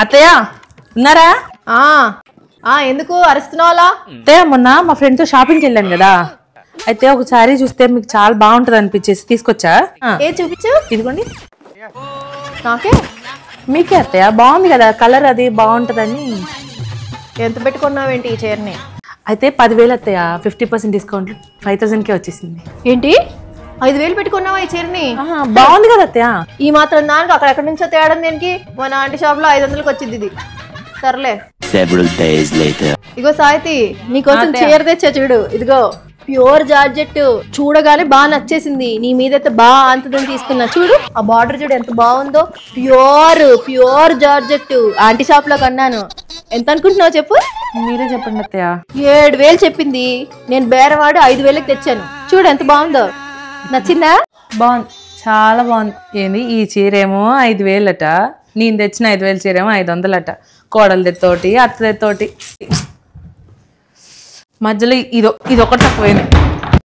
అత్తయ్య ఉన్నారా? ఎందుకు అరుస్తున్నావు అలా? అత్తయ్య మొన్న మా ఫ్రెండ్ తో షాపింగ్కి వెళ్ళాను కదా, అయితే ఒక సారీ చూస్తే మీకు చాలా బాగుంటది అనిపించేసి తీసుకొచ్చా. ఏ చూపించు. ఇదిగోండి. నాకే? మీకే అత్తయ్య, బాగుంది కదా కలర్, అది బాగుంటదని. ఎంత పెట్టుకున్నావేంటి ఈ చీరని? అయితే 10,000 అత్తయ్య, 50% డిస్కౌంట్ 5,000కే వచ్చేసింది. ఏంటి 5,000 పెట్టుకున్నావా ఈ చీరని? బాగుంది కదా అత్తయ్య. ఈ మాత్రం దానికి అక్కడెక్కడి నుంచో తేడం దేనికి? మన ఆంటీ షాప్ లో 500కి వచ్చింది ఇది. సర్లే. ఇగో సాయితి, నీకోసం చీర తెచ్చా చూడు. ఇదిగో ప్యూర్ జార్జెట్, చూడగానే బాగా నచ్చేసింది. నీ మీదైతే బాగా అంతదని తీసుకున్నా. చూడు ఆ బార్డర్ చూడు ఎంత బాగుందో. ప్యూర్ జార్జెట్ ఆంటీ షాప్ లో కొన్నాను. ఎంత అనుకుంటున్నావు చెప్పు? మీరే చెప్పండి అత్తయ్య. 7,000 చెప్పింది. నేను బేరవాడు 5,000కి తెచ్చాను. చూడు ఎంత బాగుందో. నచ్చిందా? బాగుంది, చాలా బాగుంది. ఏంది ఈ చీరేమో 5,000 అట, నేను తెచ్చిన 5,000 చీరేమో 500 అట. కోడలతోటి అత్తతోటి మధ్యలో ఇదొకటి తక్కువైంది.